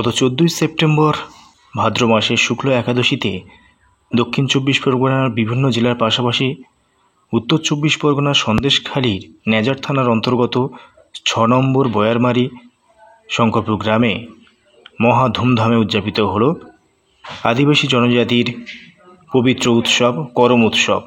গত 14ই সেপ্টেম্বর ভাদ্র মাসের শুক্ল একাদশীতে দক্ষিণ চব্বিশ পরগনার বিভিন্ন জেলার পাশাপাশি উত্তর চব্বিশ পরগনার সন্দেশখালীর নেজার থানার অন্তর্গত 6 নম্বর বয়ারমারি শঙ্করপুর গ্রামে মহা ধুমধামে উদযাপিত হল আদিবাসী জনজাতির পবিত্র উৎসব করম উৎসব।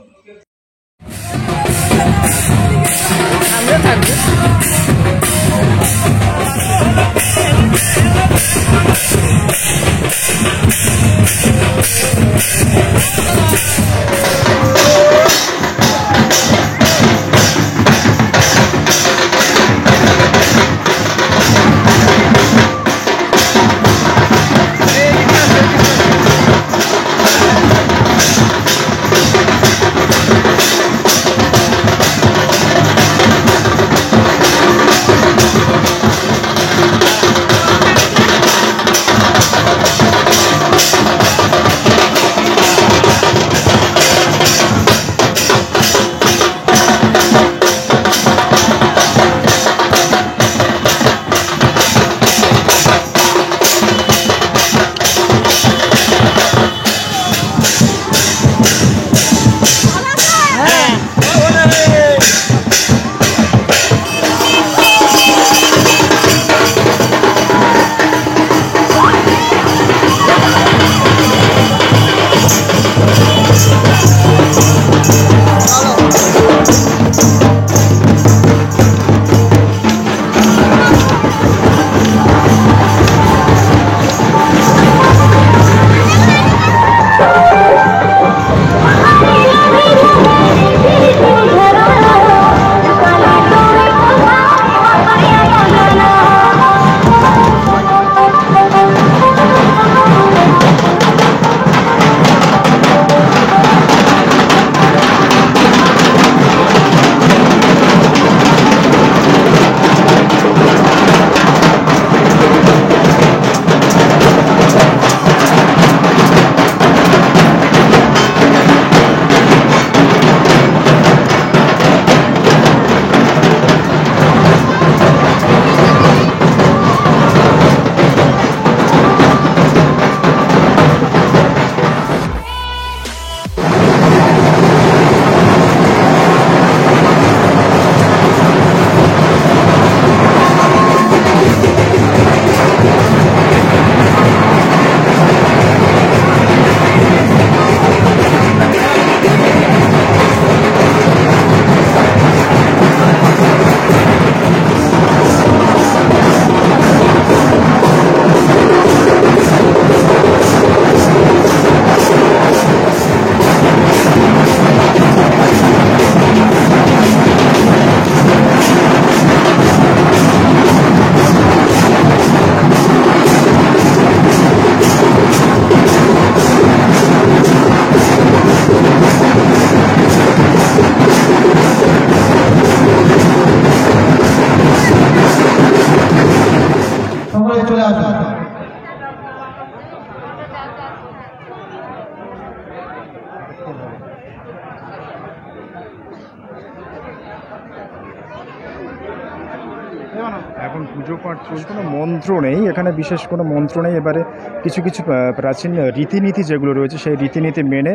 এখন পুজো পাঠ চলছে, কোনো মন্ত্র নেই এখানে, বিশেষ কোনো মন্ত্র নেই। এবারে কিছু কিছু প্রাচীন রীতিনীতি যেগুলো রয়েছে সেই রীতিনীতি মেনে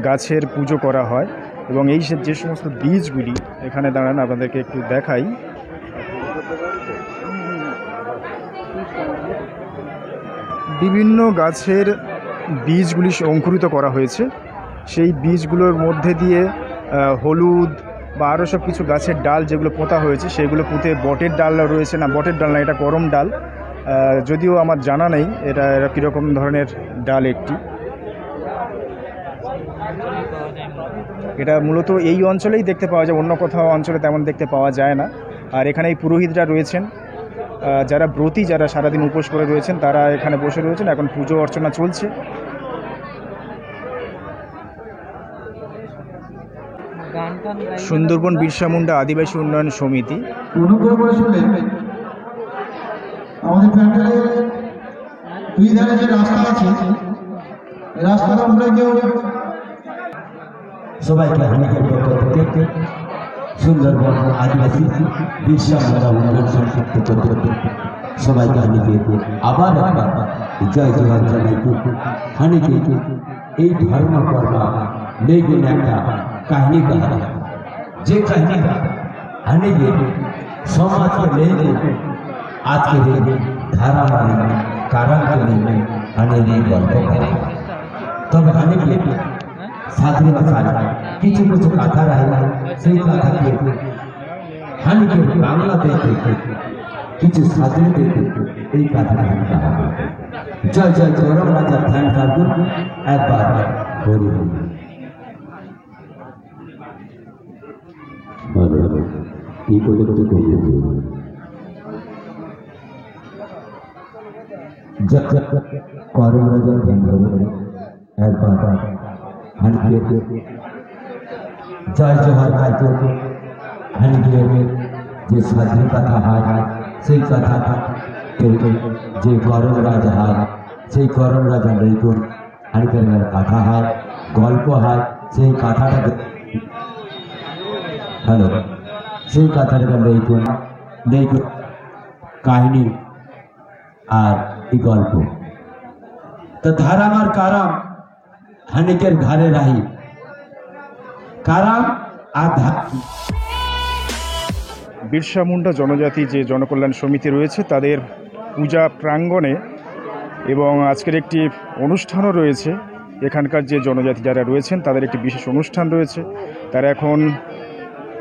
গাছের পুজো করা হয়। এবং এই যে সমস্ত বীজগুলি এখানে দাঁড়ান আপনাদেরকে একটু দেখাই। বিভিন্ন গাছের বীজগুলি অঙ্কুরিত করা হয়েছে। সেই বীজগুলোর মধ্যে দিয়ে হলুদ বা আরও সব কিছু গাছের ডাল যেগুলো পোঁতা হয়েছে সেগুলো পুঁতে, বটের ডাল রয়েছে, না বটের ডাল না, এটা করম ডাল, যদিও আমার জানা নেই এটা কীরকম ধরনের ডাল একটি। এটা মূলত এই অঞ্চলেই দেখতে পাওয়া যায়, অন্য কোথাও অঞ্চলে তেমন দেখতে পাওয়া যায় না। আর এখানে এই পুরোহিতরা রয়েছেন, যারা ব্রতী, যারা সারাদিন উপোস করে রয়েছেন তারা এখানে বসে রয়েছেন। এখন পুজো অর্চনা চলছে। সুন্দরবন বিরসা মুন্ডা আদিবাসী উন্নয়ন সমিতি। অনুগ্রহ করে শুনলেন, আমাদের প্যান্ডেলের দুই ধারে যে রাস্তা আছে, রাস্তাটা আমরা কেউ সবাইকে হানিকের পক্ষ থেকে সুন্দরবন আদিবাসী বিরসা মুন্ডা উন্নয়ন সমিতি সবাইকে হানিকে আবার জয় জোহার জানাই। হানিকে এই ধর্ম করবা লেগে একটা কাহিনী কহা, যে কাহিনীটা হানিকে সমাজকে লেগে আজকে ধারা মানে কারণকে নিয়ে হানির গল্প করে। তবে হানিকে সাধু ভাষায় কিছু কিছু কথা রহে, সেই কথাকে হানিকে বাংলাদেশে কিছু সাধু এই কথাটা জয় জয় গৌরব রাজা ধ্যান ঠাকুর একবার হরি হরি। এই পর্যন্ত করম রাজা ধ্যান করে একবার হানিকে জয় জোহার গাইতে হানিকে যে সাধু কথা হয় সেই কথাটা যে করম রাজা হয়, সেই করম রাজা লইকুন হানিকের কথা হয়, গল্প হয়, সেই কথাটাকে হ্যালো সেই কথাটাকে লইকুন কাহিনী আর এই গল্প। তো ধারাম আর কারাম হানিকের ঘরে রাহি, কারাম আর বিরসা মুন্ডা জনজাতি যে জনকল্যাণ সমিতি রয়েছে তাদের পূজা প্রাঙ্গণে এবং আজকের একটি অনুষ্ঠানও রয়েছে। এখানকার যে জনজাতি যারা রয়েছেন তাদের একটি বিশেষ অনুষ্ঠান রয়েছে। তারা এখন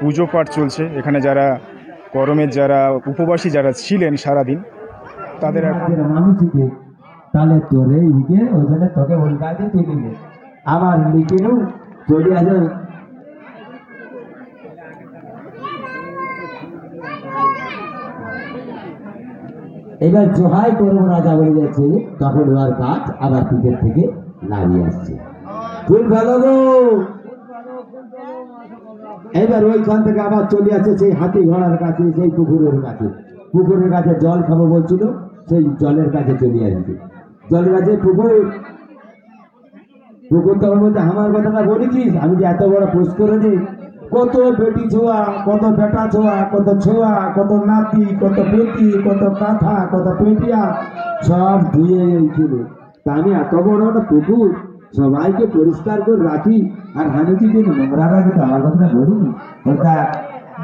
পুজো পাঠ চলছে। এখানে যারা করমের যারা উপবাসী যারা ছিলেন সারাদিন তাদের এখন মানুষকে তাহলে তোরে লিখে ওই জন্য তোকে উল্টা দিয়ে তুই লিখে আমার লিখেও চলে আসে। এবার জোহাই করম রাজা বলে যাচ্ছে, তখন ওর কাঠ আবার পিঠের থেকে নামিয়ে আসছে। খুব ভালো গো। এবার ওইখান থেকে আবার চলে আসছে সেই হাতি ঘোড়ার কাছে, সেই পুকুরের কাছে। পুকুরের কাছে জল খাবো বলছিল, সেই জলের কাছে চলে আসছে। জলের কাছে পুকুর তখন বলছে আমার কথাটা বলেছিস, আমি যে এত বড় পোষ করে নি, কত বেটি ছোঁয়া, কত বেটা ছোঁয়া, কত ছোঁয়া, কত নাতি, কত পেটি, কত কাঁথা, কত পেটিয়া সব ধুয়ে গেছিল। তা আমি এত বড় একটা পুকুর সবাইকে পরিষ্কার করে রাখি, আর হানিকে যে নোংরা রাখি আমার কথাটা বলিনি। ওটা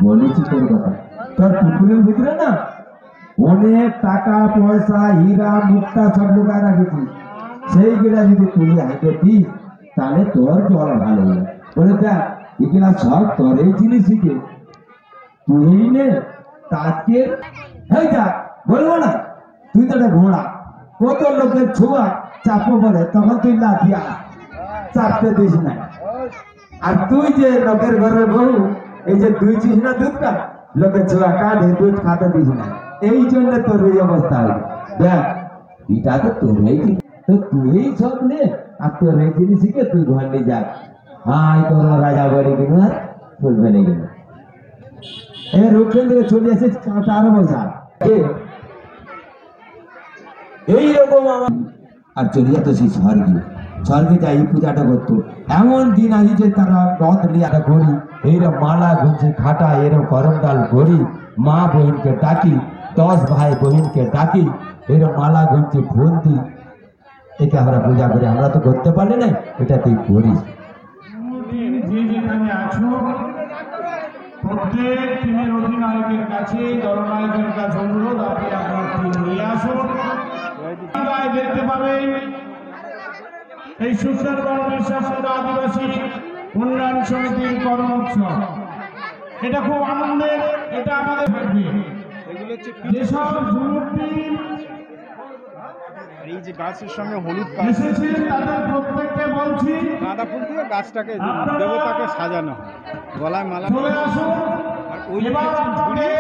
বলেছি তোর কথা। তোর পুকুরের ভিতরে না অনেক টাকা পয়সা হীরা মুক্তা সব লোকায় রাখেছি, সেইগুলা যদি তুই হাতে দিস তাহলে তোর জল ভালো হবে। বলে দেখ এগুলা সব তোর এই জিনিসকে তুই নে। তাকে বলবো না তুই তো একটা ঘোড়া, কত লোকের ছোঁয়া চাপো বলে, তখন তুই লাফিয়া চাপতে দিস না। আর তুই যে লোকের ঘরের বউ, এই যে তুই চিস না দুধটা, লোকের ছোঁয়া কাঁধে দুধ খাতে দিস না, এই জন্য তোর এই অবস্থা হবে। দেখ এটা তো তোর তো তুই সব নে, আর তোর এই জিনিসকে তুই ঘর নিয়ে যা। হাই তোর রাজা বাড়ি কিনা চলবে না কিনা। এবার ওখান থেকে চলে আসে কাঁটার মজা এইরকম আমার। আর চলে যেত সেই স্বর্গে যাই এই পূজাটা করতো। এমন দিন আগে যে তারা রথ নিয়ে ঘড়ি এইরকম মালা ঘুরছে খাটা, এরকম গরম ডাল ঘড়ি, মা বহিনকে ডাকি, 10 ভাই বহিনকে ডাকি, এরকম মালা ঘুরছে ফুল দি, একে আমরা পূজা করি। আমরা তো করতে পারি না, এটা তুই করিস। প্রত্যেক টিমের অধিনায়কের কাছে, দলনায়কের কাছে অনুরোধ, আপনি আপনার টিম নিয়ে আসুন। দেখতে পাবেন এই সুন্দরবন বিশ্বাসন আদিবাসী উন্নয়ন সমিতির কর্ম উৎসব। এটা খুব আনন্দের, এটা আমাদের যেসব যুবতী এই যে গাছের সঙ্গে হলুদ এসেছে তাদের প্রত্যেককে বলছি গাঁদা ফুল দিয়ে গাছটাকে দেবতাকে সাজানো, গলায় মালা চলে আসুন। আর ওই ঝুড়ি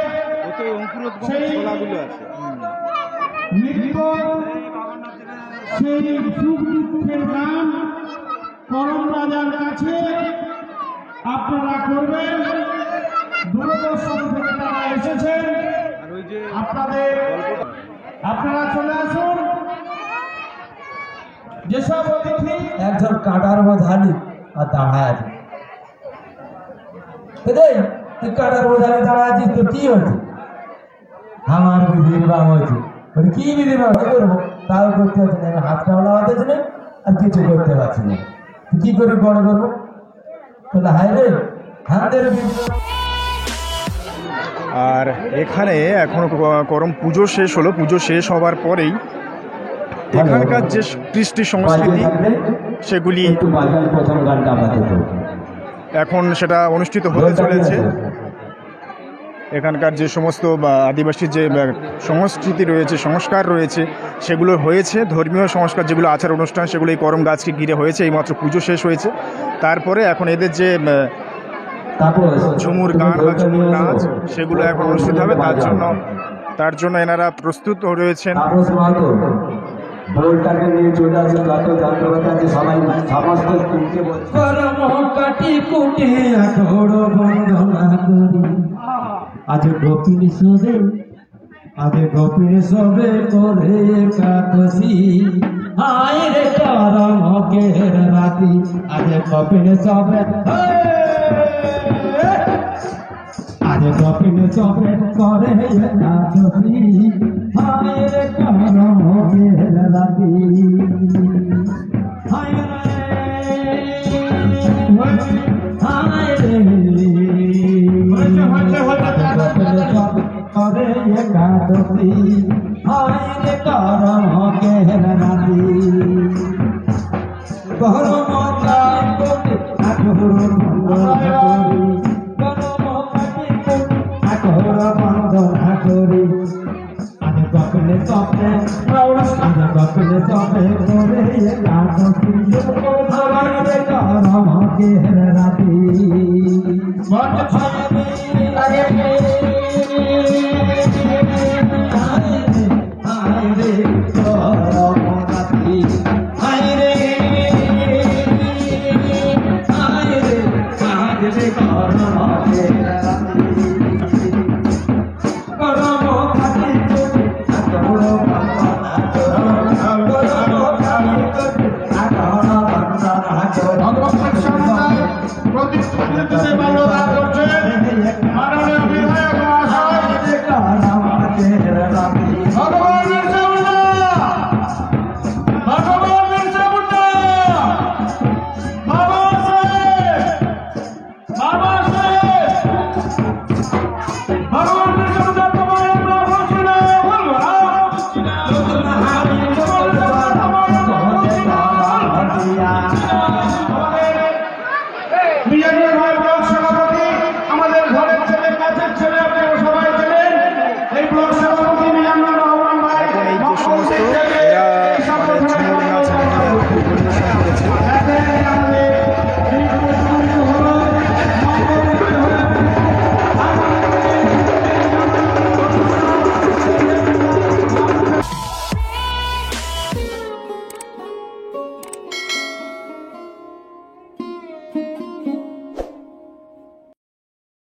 ওতে অঙ্কুরোদ্গম ছোলাগুলো আছে। নৃত্য সেই সুখ দুঃখের গান করম রাজার কাছে আপনারা করবেন। দূরদর্শন থেকে তারা এসেছেন, আপনারা চলে আসুন। যেসব অতিথি একজন কাটার বোঝালি আর দাঁড়ায় আছে, তুই কাটার বোঝালি দাঁড়ায় আছিস, তো কি হয়েছে? আমার বিধির বাম হয়েছে, বলি কি বিধি কি করবো, তাও করতে পারছি না, হাতটাও লাগাতে না আর কিছু করতে পারছি না, কি করে বড় করবো? তাহলে হায় রে হাতের আর এখানে এখন করম পুজো শেষ হলো। পুজো শেষ হওয়ার পরেই এখানকার যে কৃষ্টি সংস্কৃতি সেগুলি একটু বাজার প্রথম গানটা বাজে তো এখন সেটা অনুষ্ঠিত হতে চলেছে। এখানকার যে সমস্ত আদিবাসীর যে সংস্কৃতি রয়েছে, সংস্কার রয়েছে, সেগুলো হয়েছে। ধর্মীয় সংস্কার যেগুলো আচার অনুষ্ঠান সেগুলো এই করম গাছকে ঘিরে হয়েছে। এইমাত্র পুজো শেষ হয়েছে। তারপরে এখন এদের যে ঝুমুর গান বা ঝুমুর নাচ সেগুলো এখন অনুষ্ঠিত হবে। তার জন্য এনারা প্রস্তুত রয়েছেন। বলটাকে নিয়ে চলে আসে, যত যন্ত্রপাতি আছে সবাই সমস্ত স্কুলকে আজ গোপিন সবে, আজ গোপিন সবে করে একাদশী, আয় রে করমকের রাতি, আজ গোপিন সবে, আজ গোপিন সবে করে একাদশী, আয় রে করমকের রাতি, আয় রে আয় রে করে একাদশী, আয় রে করমকের রাতি, করম চাই কোটি ঠাকুর বন্দনা করি, আজ গোপিন সবে, আজ গোপিন সবে করে একাদশী, আয় রে করমকের রাতি,